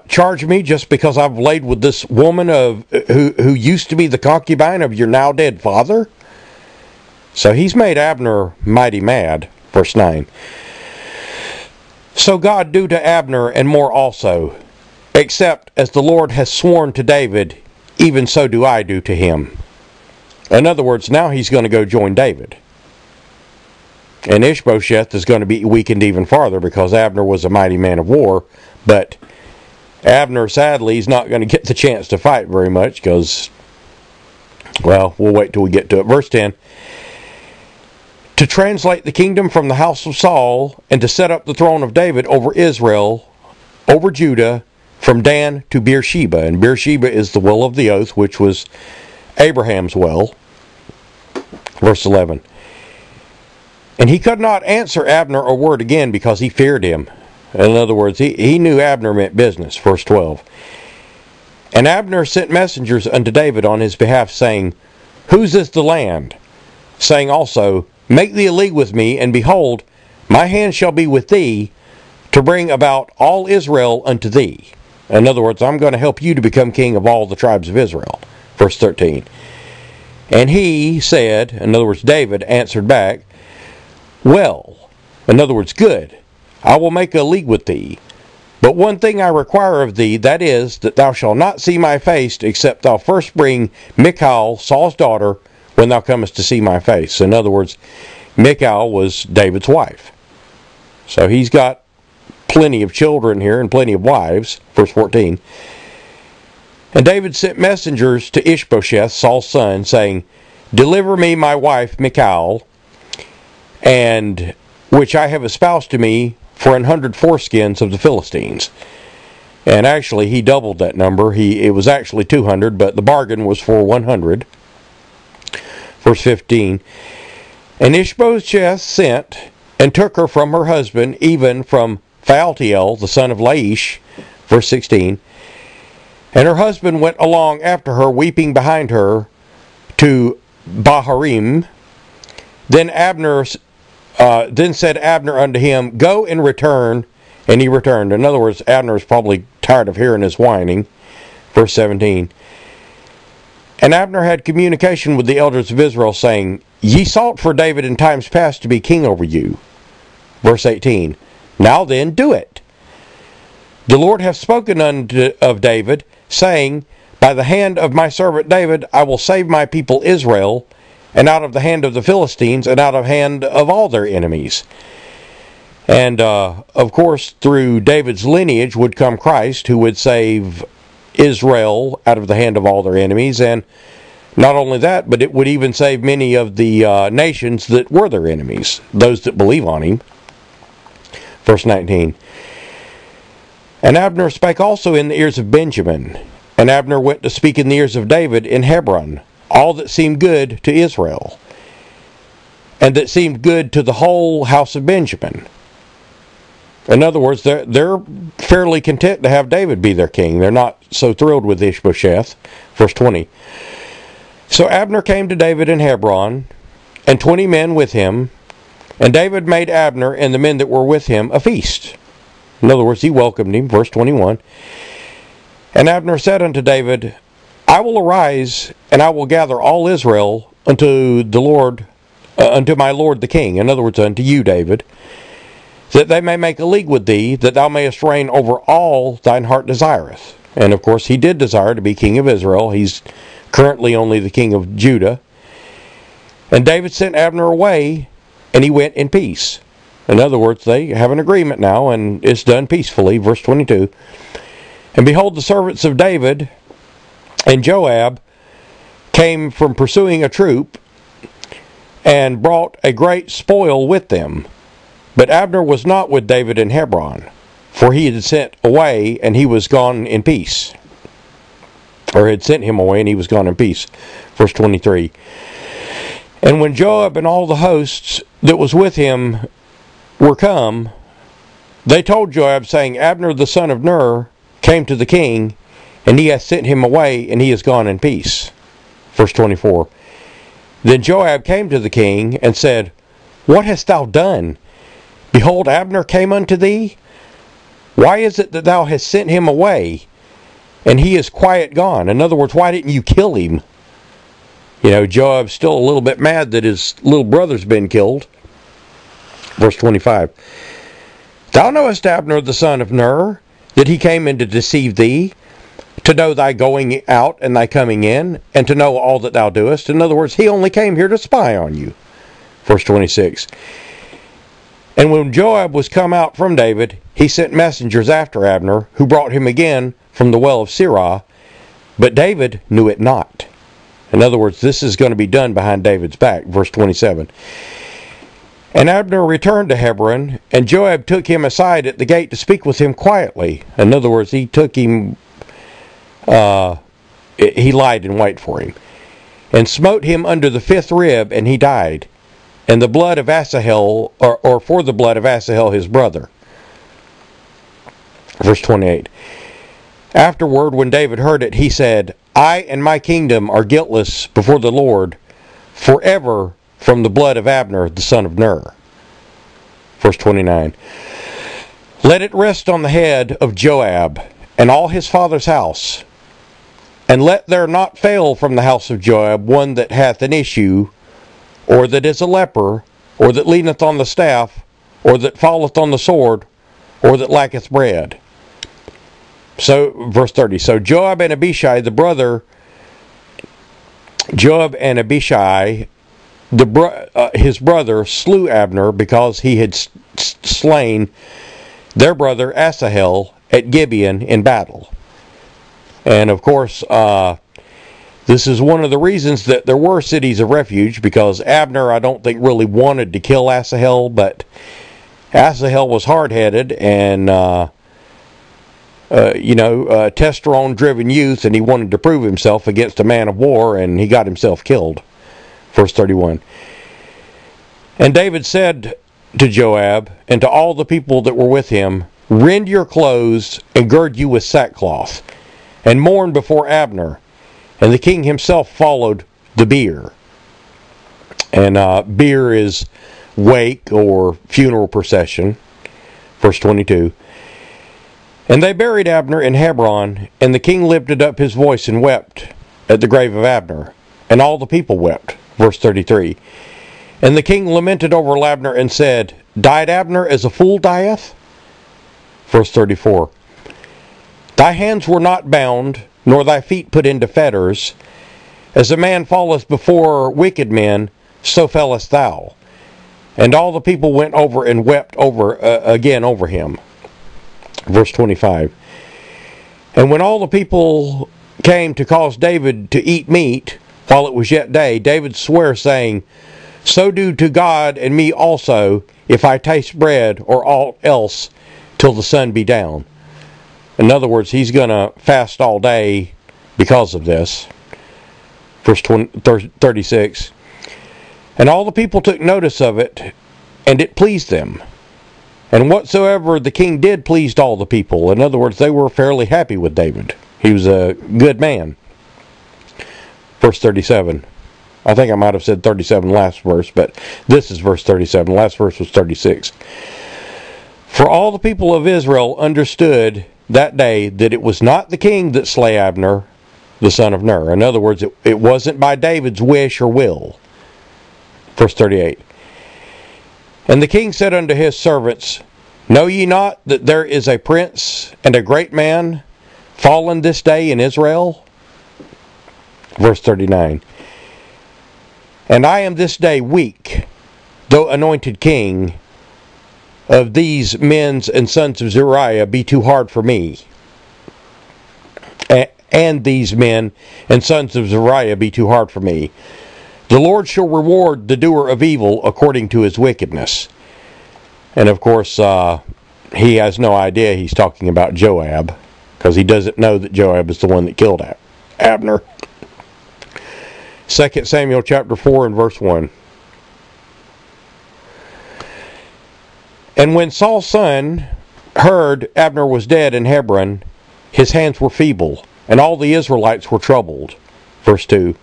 Speaker 1: charge me just because I've laid with this woman who used to be the concubine of your now dead father? So he's made Abner mighty mad. Verse 9. So God do to Abner and more also, except as the Lord has sworn to David, even so do I do to him. In other words, now he's going to go join David. And Ishbosheth is going to be weakened even farther because Abner was a mighty man of war. But Abner, sadly, is not going to get the chance to fight very much because, well, we'll wait till we get to it. Verse 10. To translate the kingdom from the house of Saul, and to set up the throne of David over Israel, over Judah, from Dan to Beersheba. And Beersheba is the well of the oath, which was Abraham's well. Verse 11. And he could not answer Abner a word again, because he feared him. In other words, he knew Abner meant business. Verse 12. And Abner sent messengers unto David on his behalf, saying, Whose is the land? Saying also, Make thee a league with me, and behold, my hand shall be with thee, to bring about all Israel unto thee. In other words, I'm going to help you to become king of all the tribes of Israel. Verse 13. And he said, in other words, David answered back, Well, in other words, good, I will make a league with thee. But one thing I require of thee, that is, that thou shalt not see my face, except thou first bring Michal, Saul's daughter, when thou comest to see my face. In other words, Michal was David's wife. So he's got plenty of children here and plenty of wives. Verse 14. And David sent messengers to Ishbosheth, Saul's son, saying, Deliver me my wife Michal, and which I have espoused to me for 100 foreskins of the Philistines. And actually, he doubled that number. It was actually 200, but the bargain was for 100. Verse 15. And Ishbosheth sent and took her from her husband, even from Phaltiel, the son of Laish. Verse 16. And her husband went along after her, weeping behind her, to Baharim. Then said Abner unto him, Go and return. And he returned. In other words, Abner is probably tired of hearing his whining. Verse 17. And Abner had communication with the elders of Israel, saying, Ye sought for David in times past to be king over you. Verse 18. Now then, do it. The Lord hath spoken of David, saying, By the hand of my servant David I will save my people Israel, and out of the hand of the Philistines, and out of the hand of all their enemies. And, of course, through David's lineage would come Christ, who would save Israel out of the hand of all their enemies. And not only that, but it would even save many of the nations that were their enemies, those that believe on him. Verse 19. And Abner spake also in the ears of Benjamin, and Abner went to speak in the ears of David in Hebron, all that seemed good to Israel, and that seemed good to the whole house of Benjamin. In other words, they're fairly content to have David be their king. They're not so thrilled with Ishbosheth. Verse 20. So Abner came to David in Hebron, and 20 men with him, and David made Abner and the men that were with him a feast. In other words, he welcomed him. Verse 21. And Abner said unto David, I will arise, and I will gather all Israel unto the Lord, unto my lord the king. In other words, unto you, David, that they may make a league with thee, that thou mayest reign over all thine heart desireth. And of course, he did desire to be king of Israel. He's currently only the king of Judah. And David sent Abner away, and he went in peace. In other words, they have an agreement now, and it's done peacefully. Verse 22. And behold, the servants of David and Joab came from pursuing a troop, and brought a great spoil with them. But Abner was not with David in Hebron, for he had sent away, and he was gone in peace. Or had sent him away, and he was gone in peace. Verse 23. And when Joab and all the hosts that was with him were come, they told Joab, saying, Abner the son of Ner came to the king, and he hath sent him away, and he is gone in peace. Verse 24. Then Joab came to the king, and said, What hast thou done? Behold, Abner came unto thee. Why is it that thou hast sent him away, and he is quiet gone? In other words, why didn't you kill him? You know, Joab's still a little bit mad that his little brother's been killed. Verse 25. Thou knowest Abner the son of Ner, that he came in to deceive thee, to know thy going out and thy coming in, and to know all that thou doest. In other words, he only came here to spy on you. Verse 26. And when Joab was come out from David, he sent messengers after Abner, who brought him again from the well of Sirah, but David knew it not. In other words, this is going to be done behind David's back. Verse 27. And Abner returned to Hebron, and Joab took him aside at the gate to speak with him quietly. In other words, he took him, he lied in wait for him, and smote him under the 5th rib, and he died. And the blood of Asahel, or for the blood of Asahel his brother. Verse 28. Afterward, when David heard it, he said, I and my kingdom are guiltless before the Lord forever from the blood of Abner the son of Ner. Verse 29. Let it rest on the head of Joab and all his father's house, and let there not fail from the house of Joab one that hath an issue, or that is a leper, or that leaneth on the staff, or that falleth on the sword, or that lacketh bread. So, verse 30. So Joab and Abishai, his brother, slew Abner, because he had slain their brother Asahel at Gibeon in battle. And of course, this is one of the reasons that there were cities of refuge, because Abner, I don't think, really wanted to kill Asahel, but Asahel was hard-headed and, testosterone-driven youth, and he wanted to prove himself against a man of war, and he got himself killed. Verse 31. And David said to Joab and to all the people that were with him, Rend your clothes and gird you with sackcloth, and mourn before Abner. And the king himself followed the bier. And bier is wake or funeral procession. Verse 22. And they buried Abner in Hebron, and the king lifted up his voice and wept at the grave of Abner. And all the people wept. Verse 33. And the king lamented over Abner and said, Died Abner as a fool dieth? Verse 34. Thy hands were not bound, nor thy feet put into fetters. As a man falleth before wicked men, so fellest thou. And all the people went over and wept again over him. Verse 25. And when all the people came to cause David to eat meat, while it was yet day, David sware, saying, So do to God and me also, if I taste bread or aught else, till the sun be down. In other words, he's going to fast all day because of this. Verse 36. And all the people took notice of it, and it pleased them. And whatsoever the king did pleased all the people. In other words, they were fairly happy with David. He was a good man. Verse 37. I think I might have said 37 last verse, but this is verse 37. Last verse was 36. For all the people of Israel understood that day that it was not the king that slay Abner, the son of Ner. In other words, it wasn't by David's wish or will. Verse 38. And the king said unto his servants, Know ye not that there is a prince and a great man fallen this day in Israel? Verse 39. And I am this day weak, though anointed king. Of these men and sons of Zeruiah be too hard for me. And these men and sons of Zeruiah be too hard for me. The Lord shall reward the doer of evil according to his wickedness. And of course, he has no idea he's talking about Joab, because he doesn't know that Joab is the one that killed Abner. 2 Samuel chapter 4 and verse 1. And when Saul's son heard Abner was dead in Hebron, his hands were feeble, and all the Israelites were troubled. Verse 2.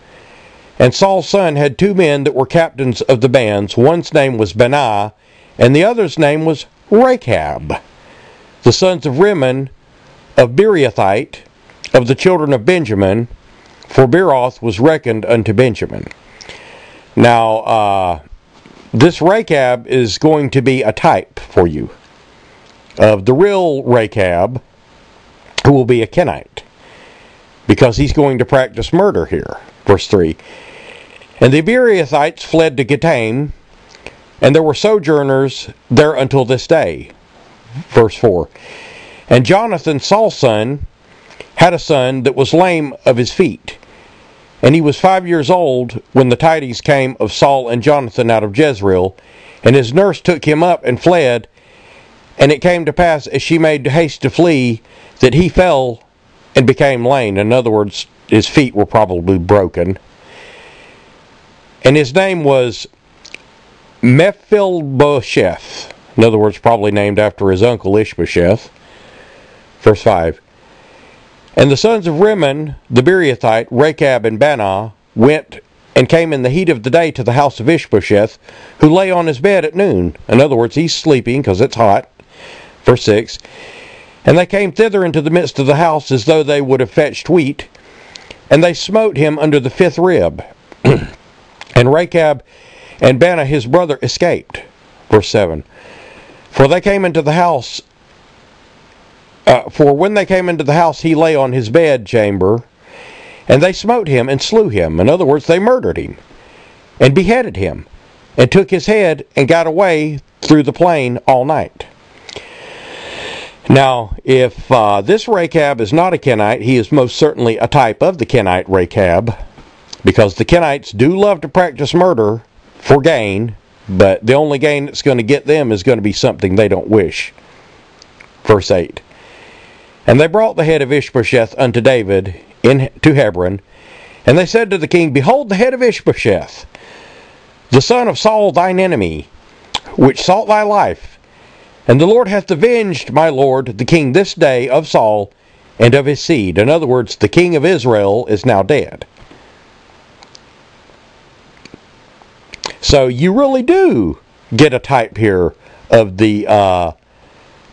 Speaker 1: And Saul's son had 2 men that were captains of the bands. One's name was Benaiah, and the other's name was Rechab, the sons of Rimmon of Bereathite, of the children of Benjamin, for Beeroth was reckoned unto Benjamin. Now, this Rechab is going to be a type for you of the real Rechab, who will be a Kenite, because he's going to practice murder here. Verse 3. And the Bereathites fled to Gitaim, and there were sojourners there until this day. Verse 4. And Jonathan, Saul's son, had a son that was lame of his feet. And he was 5 years old when the tidings came of Saul and Jonathan out of Jezreel. And his nurse took him up and fled. And it came to pass, as she made haste to flee, that he fell and became lame. In other words, his feet were probably broken. And his name was Mephibosheth. In other words, probably named after his uncle Ishbosheth. Verse 5. And the sons of Rimmon, the Bereathite, Rechab and Benaiah, went and came in the heat of the day to the house of Ishbosheth, who lay on his bed at noon. In other words, he's sleeping because it's hot. Verse 6. And they came thither into the midst of the house as though they would have fetched wheat, and they smote him under the 5th rib. And Rechab and Benaiah his brother escaped. Verse 7. For they came into the house, for when they came into the house, he lay on his bed chamber, and they smote him and slew him. In other words, they murdered him, and beheaded him, and took his head, and got away through the plain all night. Now, if this Rechab is not a Kenite, he is most certainly a type of the Kenite Rechab, because the Kenites do love to practice murder for gain, but the only gain that's going to get them is going to be something they don't wish. Verse 8. And they brought the head of Ishbosheth unto David to Hebron, and they said to the king, Behold the head of Ishbosheth, the son of Saul thine enemy, which sought thy life. And the Lord hath avenged my lord the king this day of Saul and of his seed. In other words, the king of Israel is now dead. So you really do get a type here of the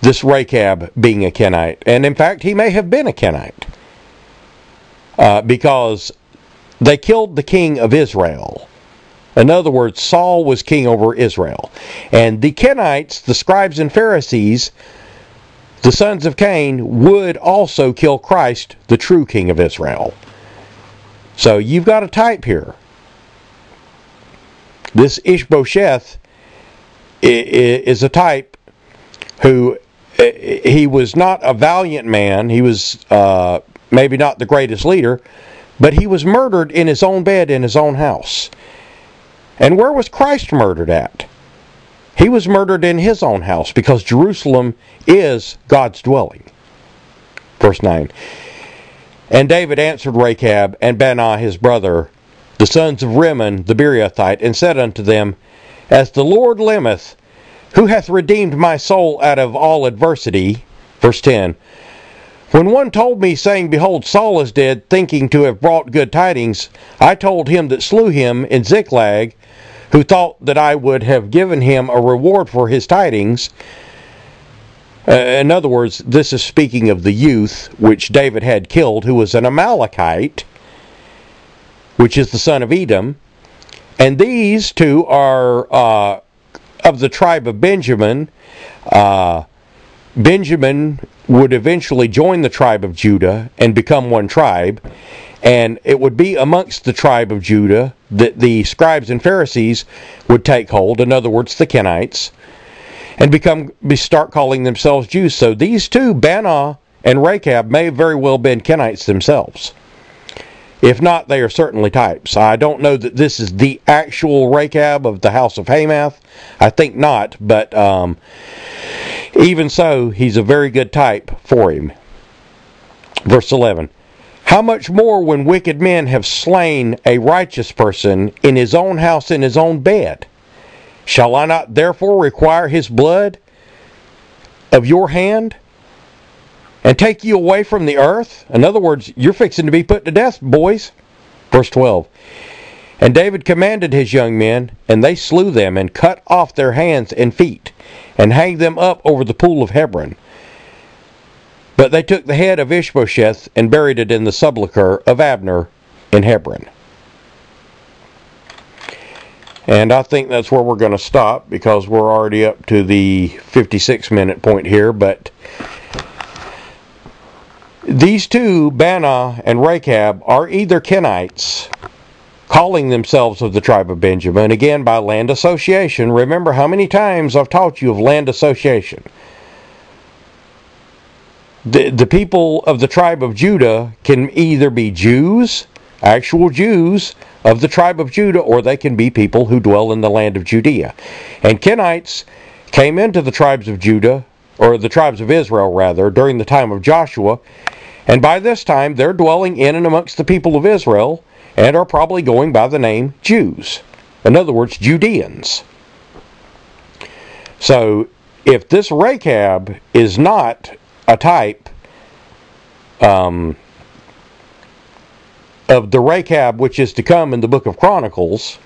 Speaker 1: this Rechab being a Kenite. And in fact, he may have been a Kenite. Because they killed the king of Israel. In other words, Saul was king over Israel. And the Kenites, the scribes and Pharisees, the sons of Cain, would also kill Christ, the true king of Israel. So you've got a type here. This Ishbosheth is a type who, he was not a valiant man. He was maybe not the greatest leader, but he was murdered in his own bed in his own house. And where was Christ murdered at? He was murdered in his own house, because Jerusalem is God's dwelling. Verse 9. And David answered Rechab and Benaiah his brother, the sons of Rimmon the Bereathite, and said unto them, As the Lord liveth, who hath redeemed my soul out of all adversity. Verse 10. When one told me, saying, Behold, Saul is dead, thinking to have brought good tidings, I told him that slew him in Ziklag, who thought that I would have given him a reward for his tidings. In other words, this is speaking of the youth which David had killed, who was an Amalekite, which is the son of Edom. And these two are of the tribe of Benjamin. Benjamin would eventually join the tribe of Judah and become one tribe, and it would be amongst the tribe of Judah that the scribes and Pharisees would take hold, in other words, the Kenites, and start calling themselves Jews. So these two, Baanah and Rechab, may have very well been Kenites themselves. If not, they are certainly types. I don't know that this is the actual Rechab of the house of Hamath. I think not, but even so, he's a very good type for him. Verse 11. How much more when wicked men have slain a righteous person in his own house, in his own bed? Shall I not therefore require his blood of your hand and take you away from the earth? In other words, you're fixing to be put to death, boys. Verse 12. And David commanded his young men, and they slew them, and cut off their hands and feet, and hanged them up over the pool of Hebron. But they took the head of Ishbosheth, and buried it in the sepulchre of Abner in Hebron. And I think that's where we're going to stop, because we're already up to the 56-minute point here. But these two, Baanah and Rechab, are either Kenites, calling themselves of the tribe of Benjamin, again by land association. Remember how many times I've taught you of land association. The people of the tribe of Judah can either be Jews, actual Jews of the tribe of Judah, or they can be people who dwell in the land of Judea. And Kenites came into the tribes of Judah, or the tribes of Israel rather, during the time of Joshua, and by this time they're dwelling in and amongst the people of Israel, and are probably going by the name Jews. In other words, Judeans. So, if this Rechab is not a type of the Rechab which is to come in the book of Chronicles,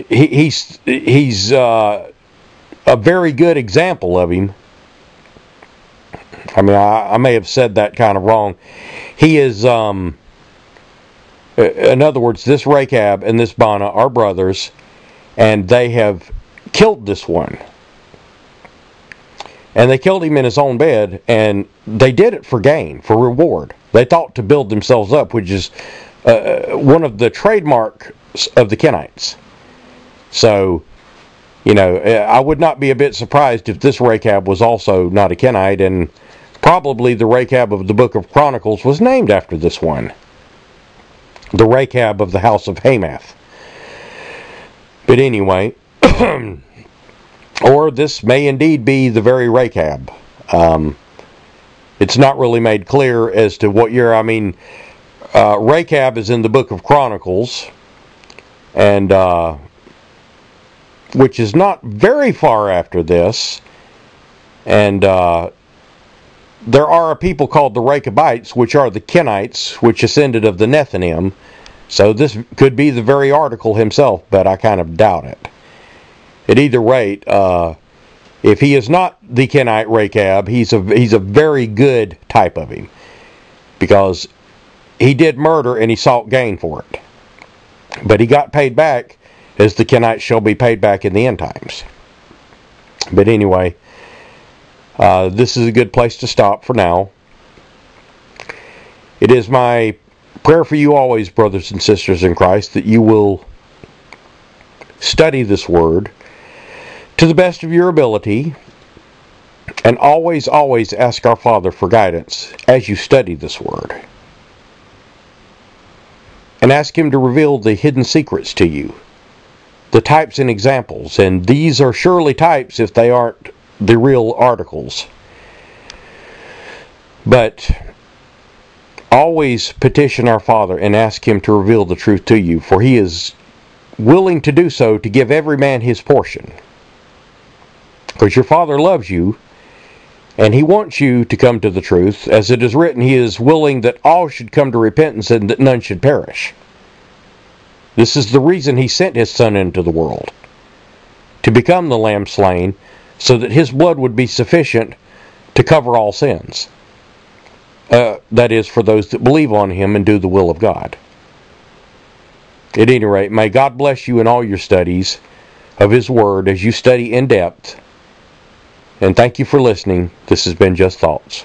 Speaker 1: he's a very good example of him. I mean, I may have said that kind of wrong. He is, in other words, this Rechab and this Baanah are brothers, and they have killed this one. And they killed him in his own bed, and they did it for gain, for reward. They thought to build themselves up, which is one of the trademarks of the Kenites. So, you know, I would not be a bit surprised if this Rechab was also not a Kenite, and probably the Rechab of the book of Chronicles was named after this one. The Rechab of the house of Hamath. But anyway, or this may indeed be the very Rechab. It's not really made clear as to what year. I mean, Rechab is in the book of Chronicles, and which is not very far after this. And there are a people called the Rechabites, which are the Kenites, which ascended of the Nethinim. So this could be the very article himself, but I kind of doubt it. At either rate, if he is not the Kenite Rechab, he's a very good type of him, because he did murder and he sought gain for it. But he got paid back, as the Kenites shall be paid back in the end times. But anyway, this is a good place to stop for now. It is my prayer for you always, brothers and sisters in Christ, that you will study this word to the best of your ability, and always, always ask our Father for guidance as you study this word. And ask Him to reveal the hidden secrets to you, the types and examples, and these are surely types if they aren't the real articles. But always petition our Father and ask Him to reveal the truth to you, for He is willing to do so, to give every man his portion. Because your Father loves you, and He wants you to come to the truth. As it is written, He is willing that all should come to repentance and that none should perish. This is the reason He sent His Son into the world, to become the Lamb slain, so that His blood would be sufficient to cover all sins. That is, for those that believe on Him and do the will of God. At any rate, may God bless you in all your studies of His Word as you study in depth. And thank you for listening. This has been Just Thoughts.